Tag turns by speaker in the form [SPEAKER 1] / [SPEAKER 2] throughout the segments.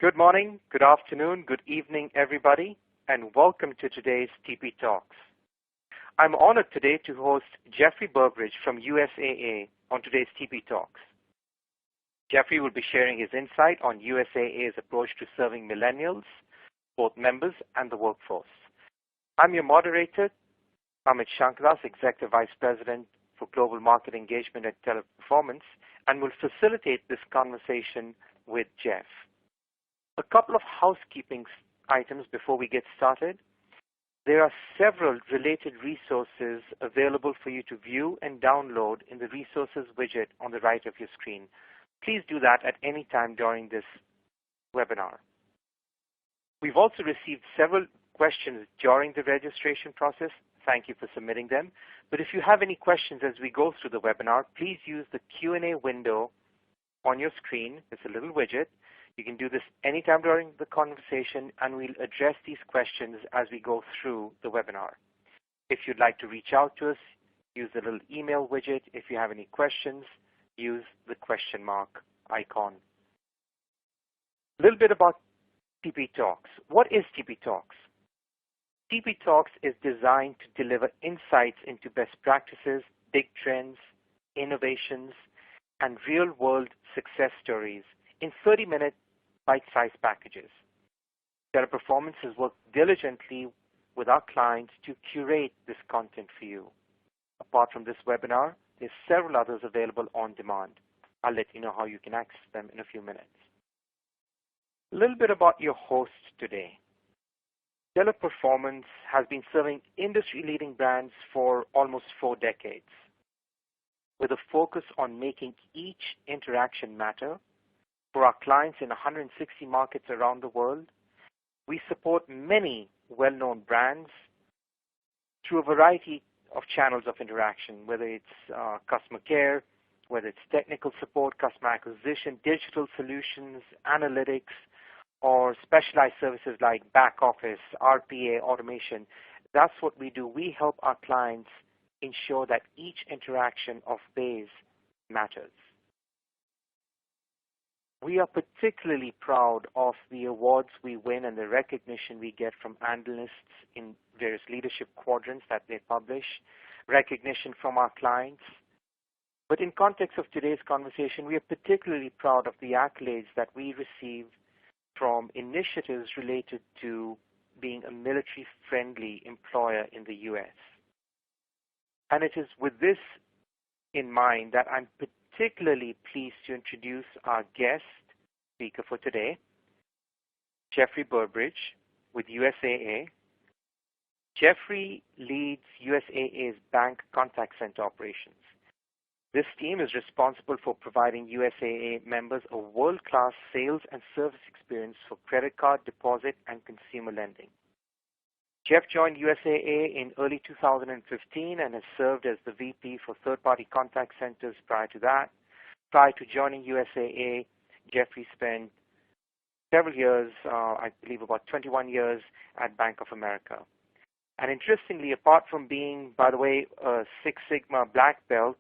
[SPEAKER 1] Good morning, good afternoon, good evening, everybody, and welcome to today's TP Talks. I'm honored today to host Jeffrey Burbridge from USAA on today's TP Talks. Jeffrey will be sharing his insight on USAA's approach to serving millennials, both members and the workforce. I'm your moderator, Amit Shankaras, Executive Vice President for Global Market Engagement at Teleperformance, and will facilitate this conversation with Jeff. A couple of housekeeping items before we get started. There are several related resources available for you to view and download in the resources widget on the right of your screen. Please do that at any time during this webinar. We've also received several questions during the registration process. Thank you for submitting them. But if you have any questions as we go through the webinar, please use the Q&A window on your screen. It's a little widget. You can do this anytime during the conversation, and we'll address these questions as we go through the webinar. If you'd like to reach out to us, use the little email widget. If you have any questions, use the question mark icon. A little bit about TP Talks. What is TP Talks? TP Talks is designed to deliver insights into best practices, big trends, innovations, and real-world success stories in 30-minute bite-sized packages. Teleperformance has worked diligently with our clients to curate this content for you. Apart from this webinar, there's several others available on demand. I'll let you know how you can access them in a few minutes. A little bit about your host today. Teleperformance has been serving industry-leading brands for almost 4 decades, with a focus on making each interaction matter. For our clients in 160 markets around the world, we support many well-known brands through a variety of channels of interaction, whether it's customer care, whether it's technical support, customer acquisition, digital solutions, analytics, or specialized services like back office, RPA, automation. That's what we do. We help our clients ensure that each interaction of theirs matters. We are particularly proud of the awards we win and the recognition we get from analysts in various leadership quadrants that they publish, recognition from our clients. But in context of today's conversation, we are particularly proud of the accolades that we receive from initiatives related to being a military-friendly employer in the U.S. And it is with this in mind that I'm particularly pleased to introduce our guest speaker for today, Jeffrey Burbridge with USAA. Jeffrey leads USAA's bank contact center operations. This team is responsible for providing USAA members a world-class sales and service experience for credit card, deposit, and consumer lending. Jeff joined USAA in early 2015 and has served as the VP for third-party contact centers prior to that. Prior to joining USAA, Jeffrey spent several years, I believe about 21 years, at Bank of America. And interestingly, apart from being, by the way, a Six Sigma black belt,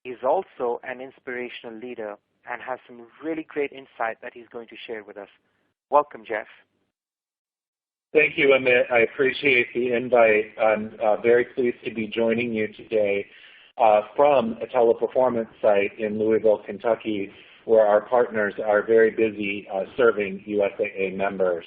[SPEAKER 1] he's also an inspirational leader and has some really great insight that he's going to share with us. Welcome, Jeff.
[SPEAKER 2] Thank you, Amit. I appreciate the invite. I'm very pleased to be joining you today from a Teleperformance site in Louisville, Kentucky, where our partners are very busy serving USAA members.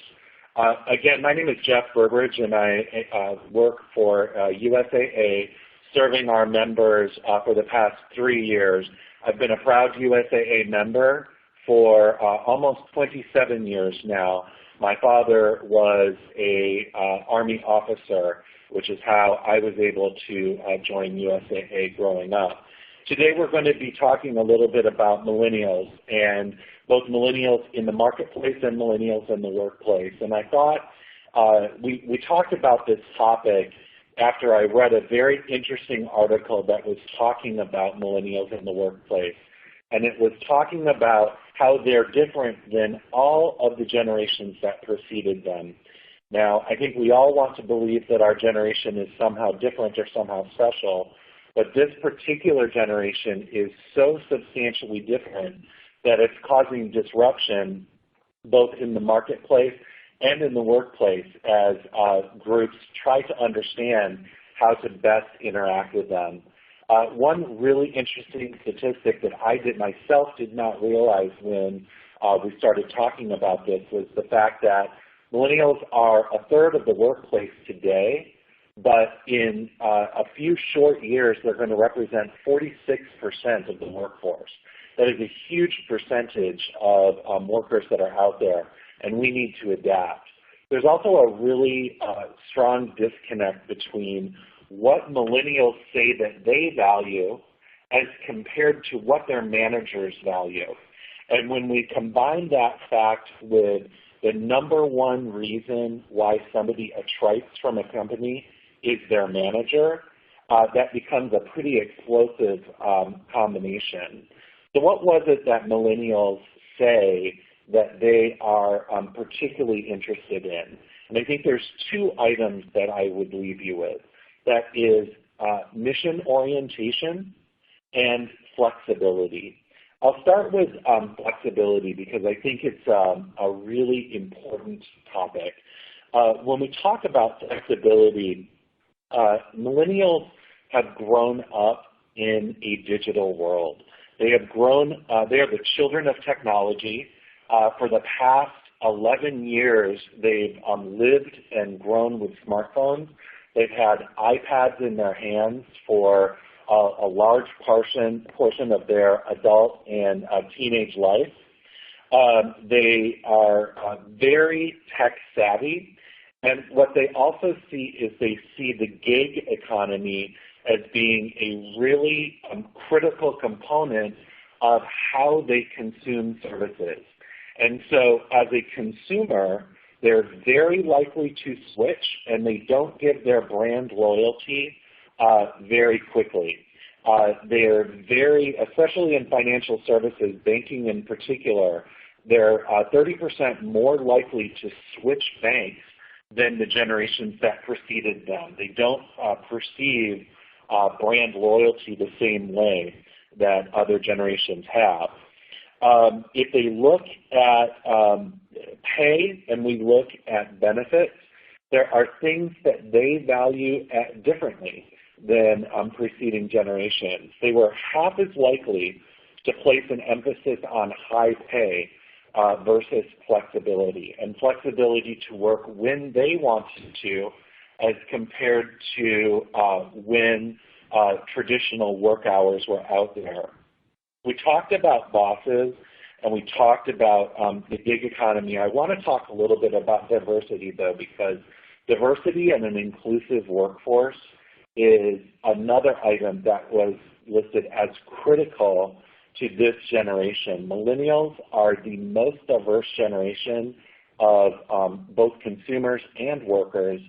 [SPEAKER 2] Again, my name is Jeff Burbridge, and I work for USAA, serving our members for the past 3 years. I've been a proud USAA member for almost 27 years now. My father was an Army officer, which is how I was able to join USAA growing up. Today we're going to be talking a little bit about millennials, and both millennials in the marketplace and millennials in the workplace. And I thought we talked about this topic after I read a very interesting article that was talking about millennials in the workplace. And it was talking about how they're different than all of the generations that preceded them. Now, I think we all want to believe that our generation is somehow different or somehow special, but this particular generation is so substantially different that it's causing disruption both in the marketplace and in the workplace as groups try to understand how to best interact with them. One really interesting statistic that I myself did not realize when we started talking about this was the fact that millennials are a third of the workplace today, but in a few short years they're going to represent 46% of the workforce. That is a huge percentage of workers that are out there, and we need to adapt. There's also a really strong disconnect between what millennials say that they value as compared to what their managers value. And when we combine that fact with the number one reason why somebody attrites from a company is their manager, that becomes a pretty explosive combination. So what was it that millennials say that they are particularly interested in? And I think there's two items that I would leave you with. That is mission orientation and flexibility. I'll start with flexibility because I think it's a really important topic. When we talk about flexibility, millennials have grown up in a digital world. They have grown, they are the children of technology. For the past 11 years, they've lived and grown with smartphones. They've had iPads in their hands for a large portion of their adult and teenage life. They are very tech savvy, and what they also see is they see the gig economy as being a really critical component of how they consume services. And so as a consumer, they're very likely to switch, and they don't give their brand loyalty very quickly. They're very, especially in financial services, banking in particular, they're 30% more likely to switch banks than the generations that preceded them. They don't perceive brand loyalty the same way that other generations have. If they look at pay and we look at benefits, there are things that they value differently than preceding generations. They were half as likely to place an emphasis on high pay versus flexibility, and flexibility to work when they wanted to as compared to when traditional work hours were out there. We talked about bosses and we talked about the gig economy. I want to talk a little bit about diversity though, because diversity and an inclusive workforce is another item that was listed as critical to this generation. Millennials are the most diverse generation of both consumers and workers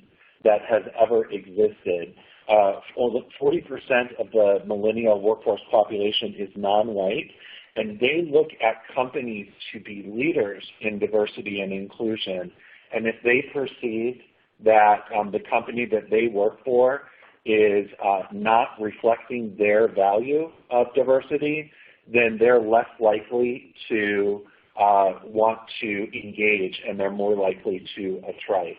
[SPEAKER 2] that has ever existed. 40% of the millennial workforce population is non-white, and they look at companies to be leaders in diversity and inclusion. And if they perceive that the company that they work for is not reflecting their value of diversity, then they're less likely to want to engage, and they're more likely to attrite.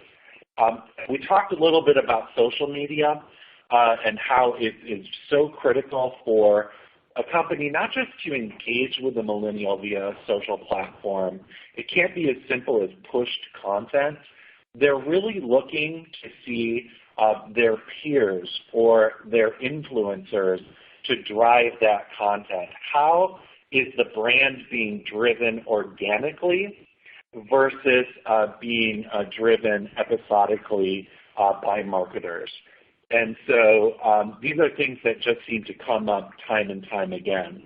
[SPEAKER 2] We talked a little bit about social media and how it is so critical for a company not just to engage with a millennial via a social platform. It can't be as simple as pushed content. They're really looking to see their peers or their influencers to drive that content. How is the brand being driven organically versus being driven episodically by marketers? And so these are things that just seem to come up time and time again.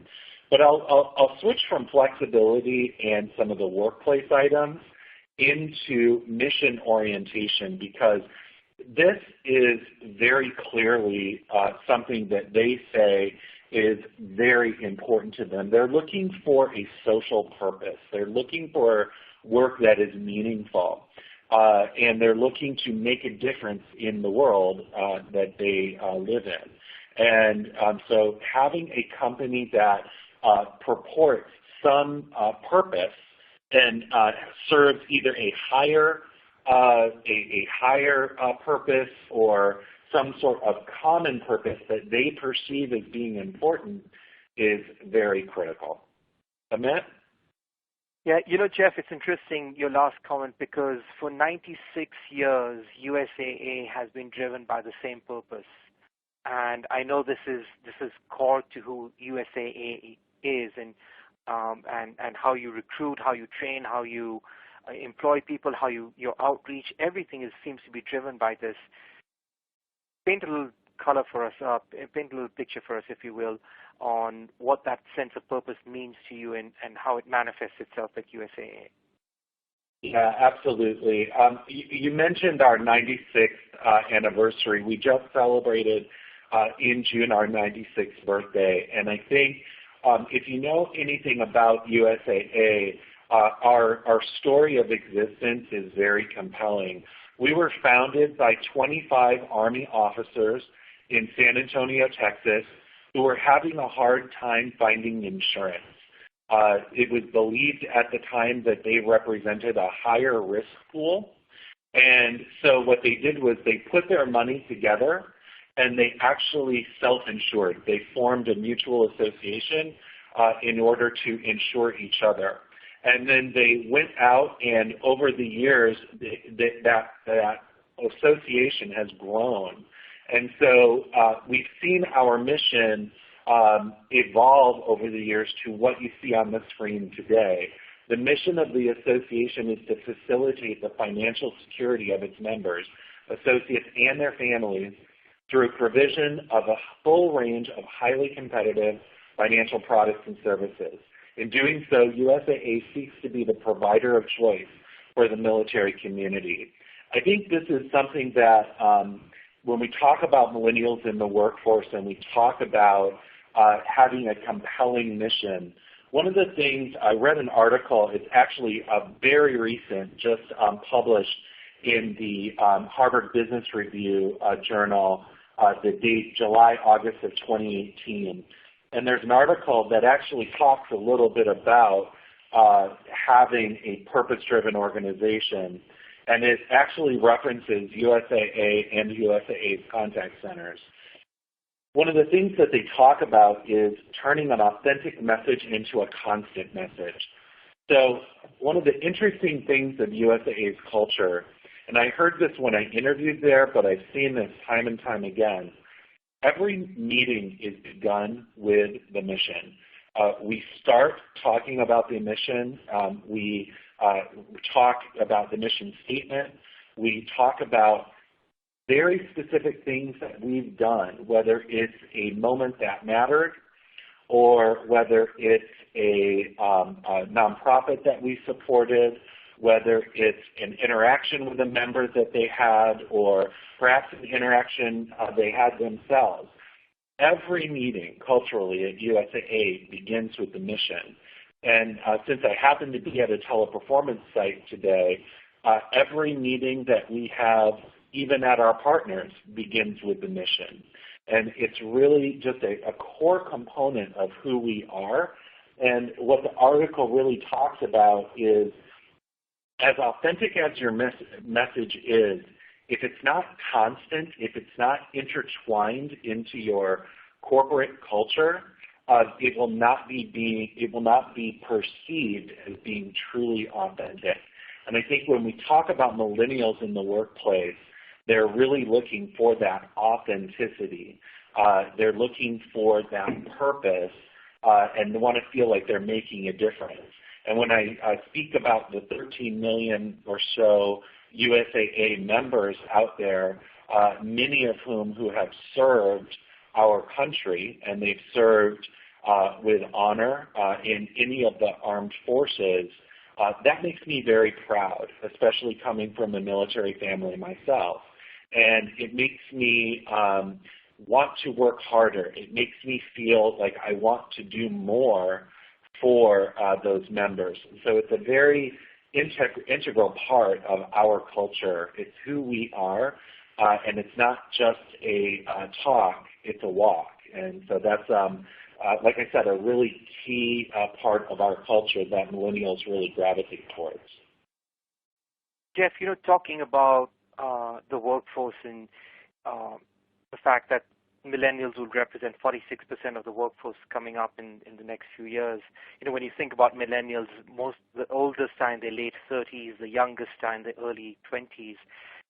[SPEAKER 2] But I'll switch from flexibility and some of the workplace items into mission orientation, because this is very clearly something that they say is very important to them. They're looking for a social purpose. They're looking for work that is meaningful. And they're looking to make a difference in the world that they live in. And so having a company that purports some purpose and serves either a higher purpose or some sort of common purpose that they perceive as being important is very critical. Amit?
[SPEAKER 1] Yeah, Jeff, it's interesting, your last comment, because for 96 years, USAA has been driven by the same purpose. And I know this is core to who USAA is, and how you recruit, how you train, how you employ people, how your outreach, everything seems to be driven by this. Paint a little color for us, paint a little picture for us, if you will, on what that sense of purpose means to you and how it manifests itself at USAA.
[SPEAKER 2] Yeah, absolutely. You mentioned our 96th anniversary. We just celebrated in June our 96th birthday, and I think if you know anything about USAA, our story of existence is very compelling. We were founded by 25 Army officers in San Antonio, Texas, who were having a hard time finding insurance. It was believed at the time that they represented a higher risk pool. And so what they did was they put their money together and they actually self-insured. They formed a mutual association in order to insure each other. And then they went out, and over the years, that association has grown. And so we've seen our mission evolve over the years to what you see on the screen today. The mission of the association is to facilitate the financial security of its members, associates, and their families through provision of a full range of highly competitive financial products and services. In doing so, USAA seeks to be the provider of choice for the military community. I think this is something that when we talk about millennials in the workforce and we talk about having a compelling mission, one of the things, I read an article, it's actually very recent, just published in the Harvard Business Review journal, the date July, August of 2018. And there's an article that actually talks a little bit about having a purpose-driven organization. And it actually references USAA and USAA's contact centers. One of the things that they talk about is turning an authentic message into a constant message. So one of the interesting things of USAA's culture, and I heard this when I interviewed there, but I've seen this time and time again, every meeting is begun with the mission. We start talking about the mission. We talk about the mission statement. We talk about very specific things that we've done, whether it's a moment that mattered or whether it's a nonprofit that we supported, whether it's an interaction with a member that they had or perhaps an interaction they had themselves. Every meeting culturally at USAA begins with the mission. And since I happen to be at a teleperformance site today, every meeting that we have, even at our partners, begins with the mission. And it's really just a core component of who we are. And what the article really talks about is, as authentic as your message is, if it's not constant, if it's not intertwined into your corporate culture, it will not be perceived as being truly authentic. And I think when we talk about millennials in the workplace, they're really looking for that authenticity. They're looking for that purpose and want to feel like they're making a difference. And when I speak about the 13 million or so USAA members out there, many of whom who have served our country, and they've served with honor in any of the armed forces, that makes me very proud, especially coming from a military family myself. And it makes me want to work harder. It makes me feel like I want to do more for those members. So it's a very integral part of our culture. It's who we are, and it's not just a talk, it's a walk. And so that's like I said, a really key part of our culture that millennials really gravitate towards.
[SPEAKER 1] Jeff, talking about the workforce and the fact that millennials will represent 46% of the workforce coming up in the next few years. When you think about millennials, the oldest are in their late 30s, the youngest are in the early 20s.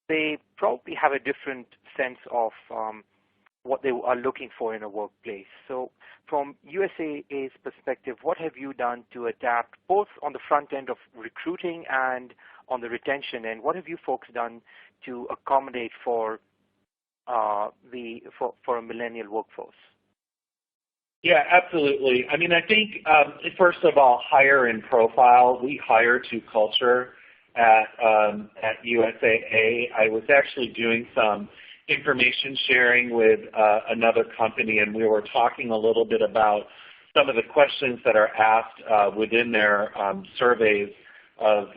[SPEAKER 1] They probably have a different sense of what they are looking for in a workplace. So from USAA's perspective, what have you done to adapt both on the front end of recruiting and on the retention end? What have you folks done to accommodate for a millennial workforce?
[SPEAKER 2] Yeah, absolutely. I mean, I think, first of all, hire and profile. We hire to culture at USAA. I was actually doing some information sharing with another company, and we were talking a little bit about some of the questions that are asked within their surveys of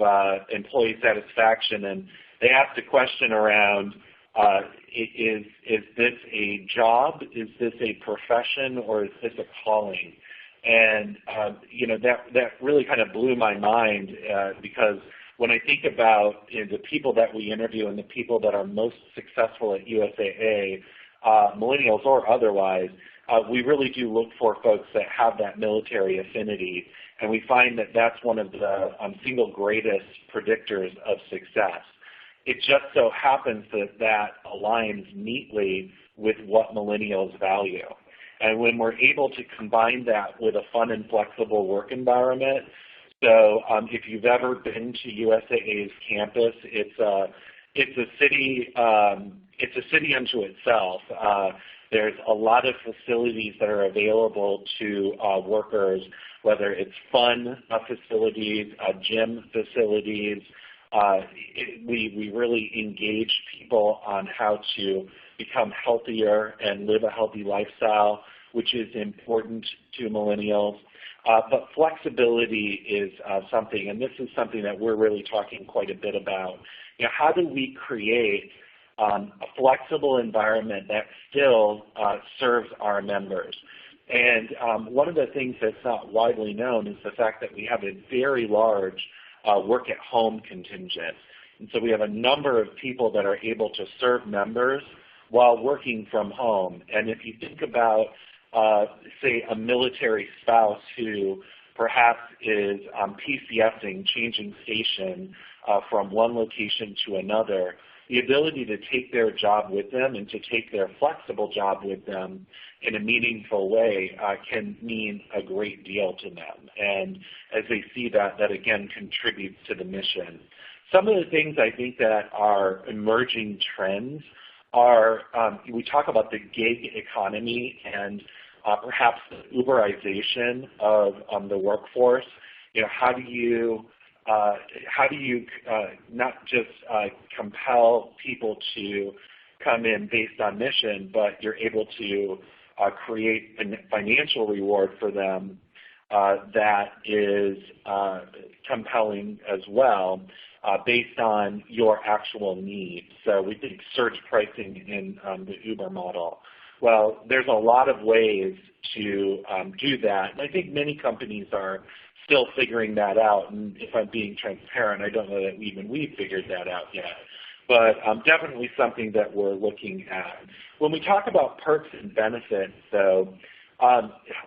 [SPEAKER 2] employee satisfaction. And they asked a question around, is this a job, is this a profession, or is this a calling? And that really kind of blew my mind because when I think about the people that we interview and the people that are most successful at USAA, millennials or otherwise, we really do look for folks that have that military affinity, and we find that that's one of the single greatest predictors of success. It just so happens that aligns neatly with what millennials value. And when we're able to combine that with a fun and flexible work environment, so if you've ever been to USAA's campus, it's a city unto itself. There's a lot of facilities that are available to workers, whether it's fun facilities, gym facilities. We really engage people on how to become healthier and live a healthy lifestyle, which is important to millennials. But flexibility is something, and this is something that we're really talking quite a bit about. How do we create a flexible environment that still serves our members? And one of the things that's not widely known is the fact that we have a very large work-at-home contingent. And so we have a number of people that are able to serve members while working from home. And if you think about, say, a military spouse who perhaps is PCSing, changing station from one location to another, the ability to take their job with them and to take their flexible job with them in a meaningful way can mean a great deal to them. And as they see that, that again contributes to the mission. Some of the things I think that are emerging trends are, we talk about the gig economy and perhaps the Uberization of the workforce. How do you not just compel people to come in based on mission, but you're able to create a financial reward for them that is compelling as well, based on your actual needs. So we think surge pricing in the Uber model. Well, there's a lot of ways to do that. And I think many companies are still figuring that out. And if I'm being transparent, I don't know that even we've figured that out yet. But definitely something that we're looking at. When we talk about perks and benefits, though,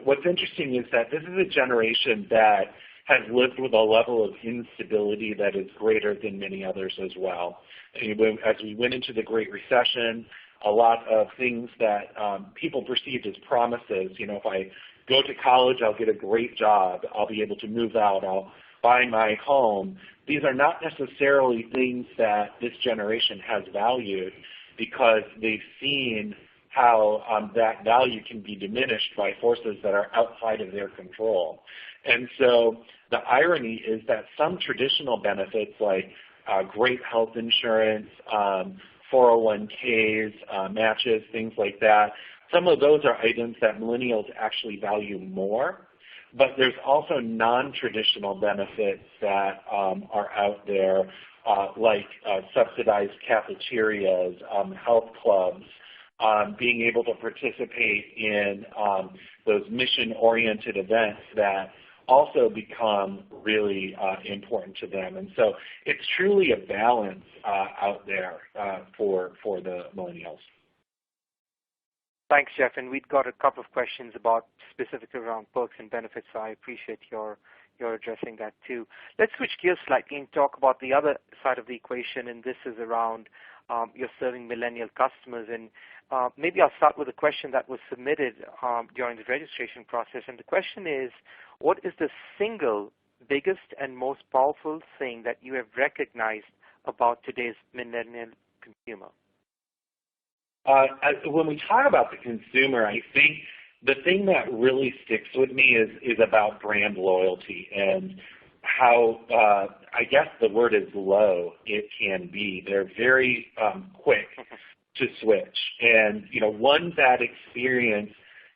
[SPEAKER 2] what's interesting is that this is a generation that has lived with a level of instability that is greater than many others as well. As we went into the Great Recession, a lot of things that people perceived as promises, if I go to college, I'll get a great job, I'll be able to move out, I'll buy my home. These are not necessarily things that this generation has valued because they've seen how that value can be diminished by forces that are outside of their control. And so the irony is that some traditional benefits like great health insurance, 401ks, matches, things like that, some of those are items that millennials actually value more. But there's also non-traditional benefits that are out there, like subsidized cafeterias, health clubs, being able to participate in those mission-oriented events that also become really important to them. And so it's truly a balance out there for the millennials.
[SPEAKER 1] Thanks, Jeff. And we've got a couple of questions about specifically around perks and benefits, so I appreciate your addressing that too. Let's switch gears slightly and talk about the other side of the equation, and this is around you're serving millennial customers. And maybe I'll start with a question that was submitted during the registration process. And the question is, what is the single biggest and most powerful thing that you have recognized about today's millennial consumer?
[SPEAKER 2] When we talk about the consumer, I think the thing that really sticks with me is about brand loyalty and how, I guess the word is low it can be. They're very quick to switch. And, one bad experience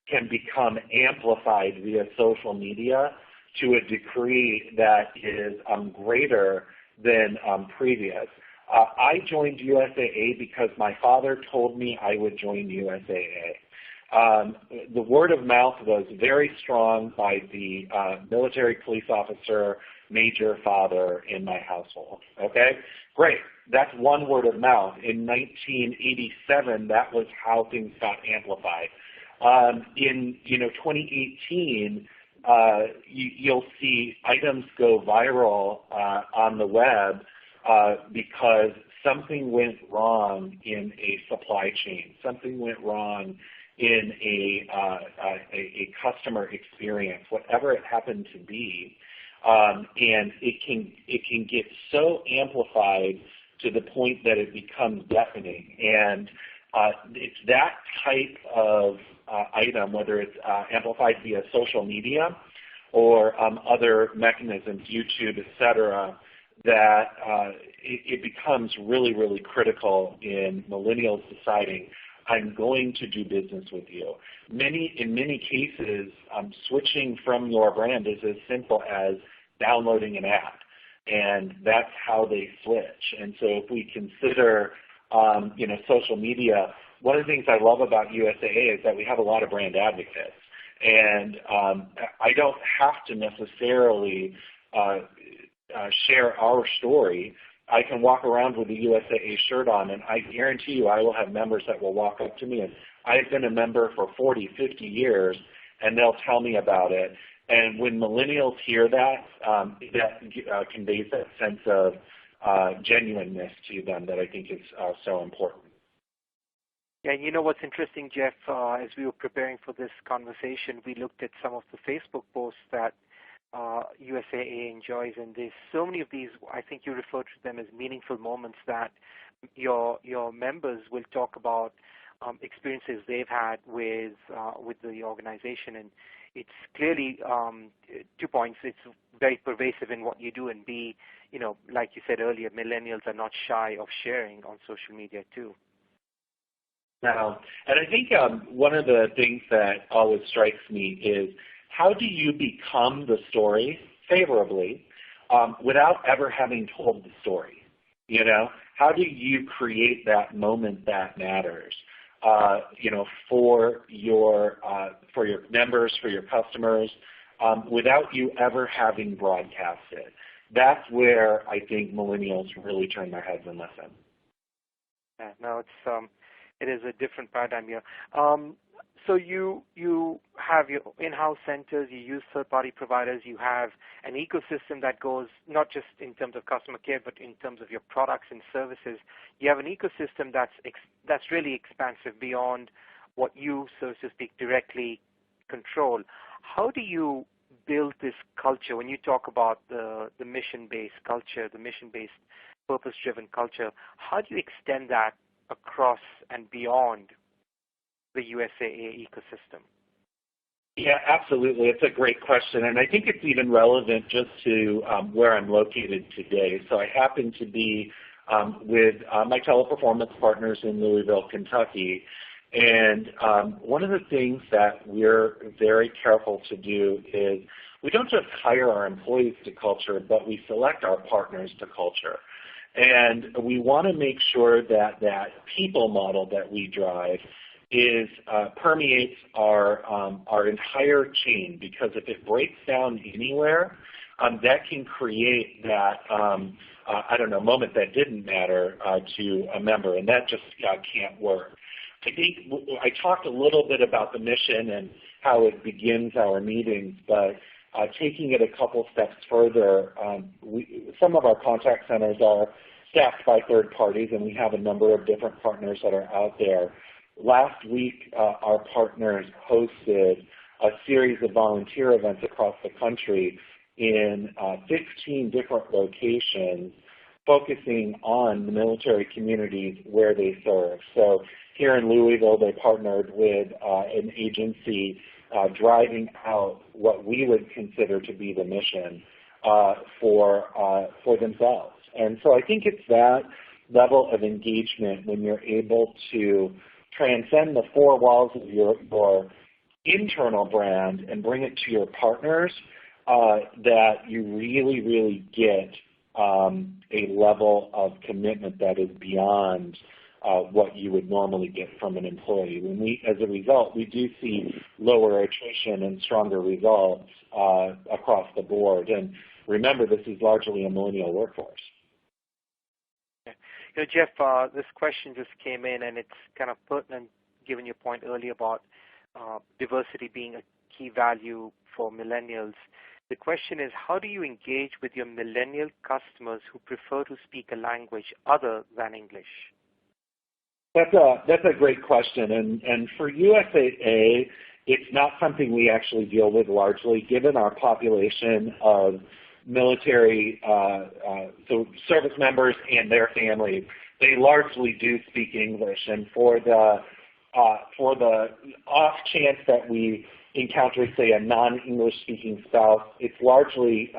[SPEAKER 2] can become amplified via social media to a degree that is greater than previous. I joined USAA because my father told me I would join USAA. The word of mouth was very strong by the military police officer, major father in my household. Okay? Great. That's one word of mouth. In 1987, that was how things got amplified. In 2018, you'll see items go viral on the web because something went wrong in a supply chain, something went wrong in a customer experience, whatever it happened to be, and it can get so amplified to the point that it becomes deafening. And it's that type of item, whether it's amplified via social media or other mechanisms, YouTube, et cetera, that it becomes really, really critical in millennials deciding, I'm going to do business with you. In many cases, switching from your brand is as simple as downloading an app, and that's how they switch. And so if we consider social media, one of the things I love about USAA is that we have a lot of brand advocates. And I don't have to necessarily share our story. I can walk around with a USAA shirt on, and I guarantee you I will have members that will walk up to me, and I've been a member for 40, 50 years, and they'll tell me about it. And when millennials hear that, that conveys that sense of genuineness to them that I think is so important.
[SPEAKER 1] Yeah, and you know what's interesting, Jeff, as we were preparing for this conversation, we looked at some of the Facebook posts that USAA enjoys, and there's so many of these, I think you refer to them as meaningful moments that your members will talk about experiences they've had with the organization. And it's clearly 2 points. It's very pervasive in what you do, and B, like you said earlier, millennials are not shy of sharing on social media too.
[SPEAKER 2] Now, and I think one of the things that always strikes me is how do you become the story favorably without ever having told the story? How do you create that moment that matters? For your members, for your customers, without you ever having broadcast it. That's where I think millennials really turn their heads and listen.
[SPEAKER 1] Yeah, no, it is a different paradigm here. So you have your in-house centers, you use third-party providers, you have an ecosystem that goes not just in terms of customer care, but in terms of your products and services. You have an ecosystem that's really expansive beyond what you, so to speak, directly control. How do you build this culture when you talk about the mission-based culture, the mission-based, purpose-driven culture? How do you extend that across and beyond the USAA ecosystem?
[SPEAKER 2] Yeah, absolutely. It's a great question, and I think it's even relevant just to where I'm located today. So I happen to be with my teleperformance partners in Louisville, Kentucky, and one of the things that we're very careful to do is we don't just hire our employees to culture, but we select our partners to culture. And we want to make sure that that people model that we drive permeates our entire chain, because if it breaks down anywhere, that can create that moment that didn't matter to a member, and that just can't work. I think I talked a little bit about the mission and how it begins our meetings, but taking it a couple steps further, some of our contact centers are staffed by third parties, and we have a number of different partners that are out there. Last week, our partners hosted a series of volunteer events across the country in 15 different locations, focusing on the military communities where they serve. So here in Louisville, they partnered with an agency driving out what we would consider to be the mission for themselves. And so I think it's that level of engagement when you're able to transcend the four walls of your internal brand and bring it to your partners, that you really, really get a level of commitment that is beyond what you would normally get from an employee. As a result, we do see lower attrition and stronger results across the board. And remember, this is largely a millennial workforce.
[SPEAKER 1] You know, Jeff, this question just came in, and it's kind of pertinent given your point earlier about diversity being a key value for millennials. The question is, how do you engage with your millennial customers who prefer to speak a language other than English?
[SPEAKER 2] That's a great question, and for USAA, it's not something we actually deal with largely, given our population of military, so service members and their families. They largely do speak English, and for the off chance that we encounter, say, a non-English speaking spouse, it's largely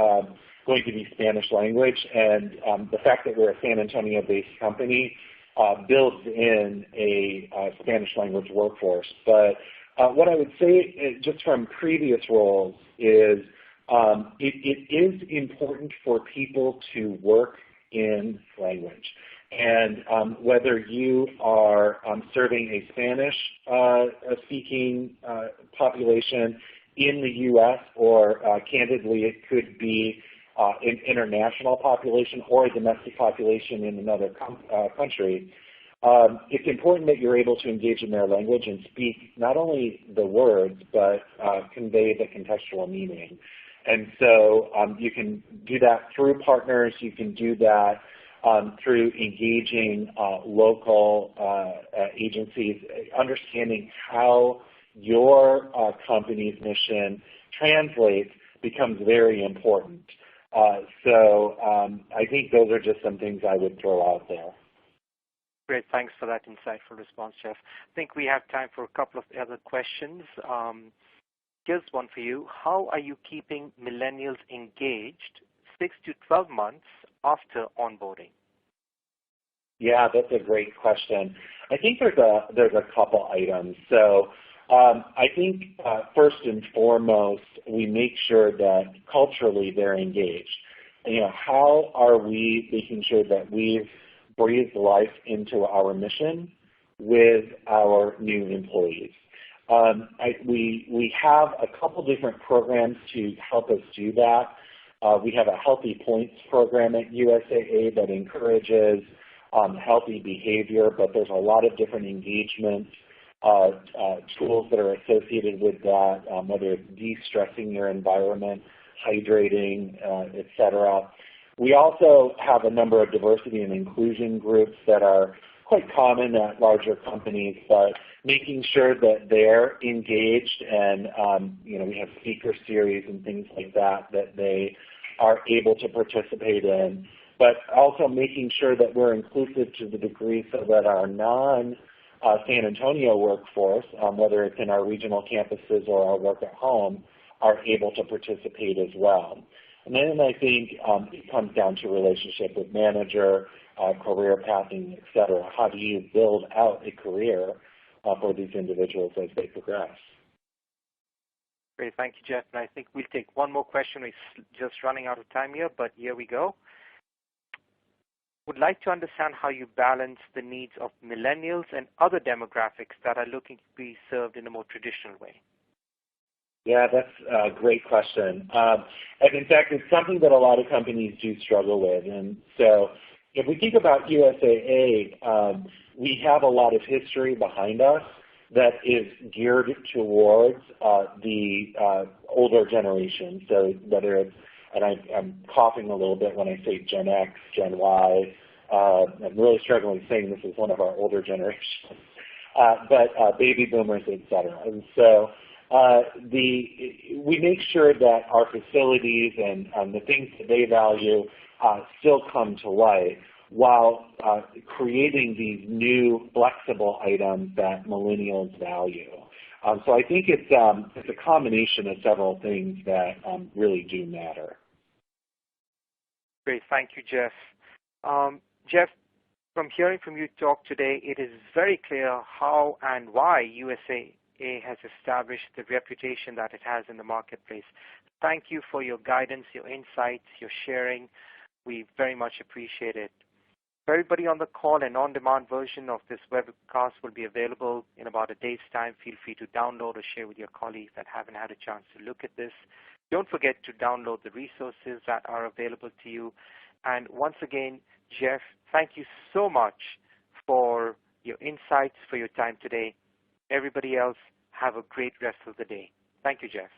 [SPEAKER 2] going to be Spanish language, and the fact that we're a San Antonio-based company builds in a Spanish language workforce. But what I would say, just from previous roles, is it is important for people to work in language. And whether you are serving a Spanish-speaking population in the U.S. or candidly it could be an international population or a domestic population in another country, it's important that you're able to engage in their language and speak not only the words but convey the contextual meaning. And so you can do that through partners. You can do that through engaging local agencies, understanding how your company's mission translates becomes very important. So I think those are just some things I would throw out there.
[SPEAKER 1] Great. Thanks for that insightful response, Jeff. I think we have time for a couple of other questions. Here's one for you. How are you keeping millennials engaged 6 to 12 months after onboarding?
[SPEAKER 2] Yeah, that's a great question. I think there's a couple items. So I think first and foremost, we make sure that culturally they're engaged. You know, how are we making sure that we've breathed life into our mission with our new employees? We have a couple different programs to help us do that. We have a Healthy Points program at USAA that encourages healthy behavior, but there's a lot of different engagement tools that are associated with that, whether it's de-stressing your environment, hydrating, et cetera. We also have a number of diversity and inclusion groups that are quite common at larger companies, but making sure that they're engaged and we have speaker series and things like that they are able to participate in, but also making sure that we're inclusive to the degree so that our non-San Antonio workforce, whether it's in our regional campuses or our work at home, are able to participate as well. And then I think it comes down to relationship with manager, career pathing, et cetera. How do you build out a career for these individuals as they progress?
[SPEAKER 1] Great. Thank you, Jeff. And I think we'll take one more question. We're just running out of time here, but here we go. would like to understand how you balance the needs of millennials and other demographics that are looking to be served in a more traditional way.
[SPEAKER 2] Yeah, that's a great question. And in fact, it's something that a lot of companies do struggle with. And so if we think about USAA, we have a lot of history behind us that is geared towards the older generation. So whether it's, and I'm coughing a little bit when I say Gen X, Gen Y, I'm really struggling saying this is one of our older generations, but baby boomers, et cetera. And so we make sure that our facilities and the things that they value still come to light while creating these new flexible items that millennials value. So I think it's a combination of several things that really do matter.
[SPEAKER 1] Great, thank you, Jeff. Jeff, from hearing from you talk today, it is very clear how and why USAA has established the reputation that it has in the marketplace. Thank you for your guidance, your insights, your sharing. We very much appreciate it. For everybody on the call, an on-demand version of this webcast will be available in about a day's time. Feel free to download or share with your colleagues that haven't had a chance to look at this. Don't forget to download the resources that are available to you. And once again, Jeff, thank you so much for your insights, for your time today. Everybody else, have a great rest of the day. Thank you, Jeff.